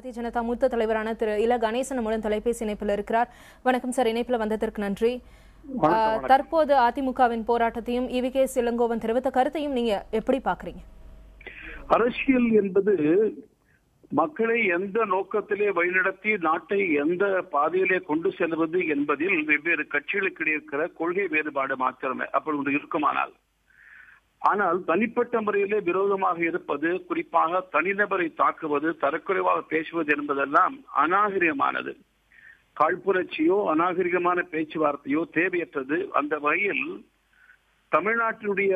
பாரதிய ஜனதா மூத்த தலைவரான திரு இல கணேசன் மூலம் தொலைபேசி இணைப்பில் இருக்கிறார். வணக்கம் சார், இணைப்பில் வந்ததற்கு நன்றி. தற்போது அதிமுகவின் போராட்டத்தையும் EVKS இளங்கோவன் தெரிவித்த கருத்தையும் நீங்க எப்படி பாக்குறீங்க? அரசியல் என்பது மக்களை எந்த நோக்கத்திலே வழிநடத்தி நாட்டை எந்த பாதையிலே கொண்டு செல்வது என்பதில் வெவ்வேறு கட்சிகளுக்கு இருக்கிற கொள்கை வேறுபாடு மாத்திரமே அப்படி ஒன்று இருக்குமானால், ஆனால் தனிப்பட்ட முறையிலே விரோதமாக இருப்பது, குறிப்பாக தனிநபரை தாக்குவது, தரக்குறைவாக பேசுவது என்பதெல்லாம் அநாகரிகமானது. காழ்ப்புணர்ச்சியோ அநாகரிகமான பேச்சுவார்த்தையோ தேவையற்றது. அந்த வகையில் தமிழ்நாட்டினுடைய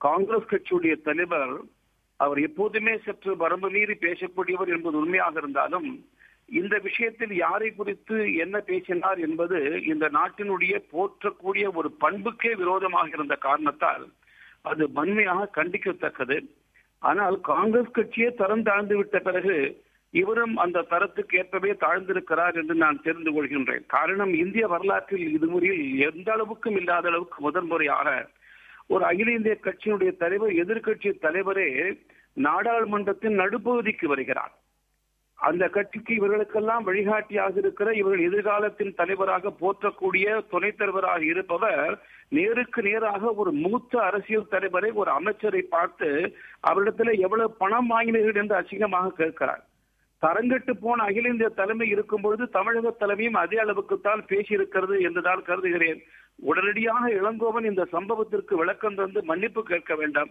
காங்கிரஸ் கட்சியுடைய தலைவர் அவர் எப்போதுமே சற்று வரம்பு மீறி பேசக்கூடியவர் என்பது உண்மையாக இருந்தாலும், இந்த விஷயத்தில் யாரை குறித்து என்ன பேசினார் என்பது இந்த நாட்டினுடைய போற்றக்கூடிய ஒரு பண்புக்கே விரோதமாக இருந்த காரணத்தால் அது வன்மையாக கண்டிக்கத்தக்கது. ஆனால் காங்கிரஸ் கட்சியே தரம் தாழ்ந்து விட்ட பிறகு இவரும் அந்த தரத்துக்கு ஏற்பவே தாழ்ந்திருக்கிறார் என்று நான் தெரிந்து கொள்கின்றேன். காரணம், இந்திய வரலாற்றில் இதுமுறையில் எந்த அளவுக்கும் இல்லாத அளவுக்கு முதன்முறையாக ஒரு அகில இந்திய கட்சியினுடைய தலைவர், எதிர்கட்சி தலைவரே நாடாளுமன்றத்தின் நடுப்பகுதிக்கு வருகிறார். அந்த கட்சிக்கு இவர்களுக்கெல்லாம் வழிகாட்டியாக இருக்கிற, இவர்கள் எதிர்காலத்தின் தலைவராக போற்றக்கூடிய துணைத் தலைவராக இருப்பவர் நேருக்கு நேராக ஒரு மூத்த அரசியல் தலைவரை, ஒரு அமைச்சரை பார்த்து அவரிடத்தில் எவ்வளவு பணம் வாங்கினீர்கள் என்று அசிங்கமாக கேட்கிறார். தரங்கட்டு போன அகில இந்திய தலைமை இருக்கும் பொழுது தமிழக தலைமையும் அதே அளவுக்குத்தான் பேசியிருக்கிறது என்றுதான் கருதுகிறேன். உடனடியாக இளங்கோவன் இந்த சம்பவத்திற்கு விளக்கம் தந்து மன்னிப்பு கேட்க வேண்டாம்.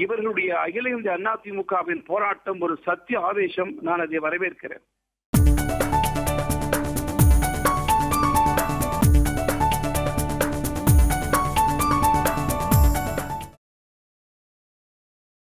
இவர்களுடைய அகில இந்திய அதிமுகவின் போராட்டம் ஒரு சத்திய ஆவேசம். நான் அதை வரவேற்கிறேன்.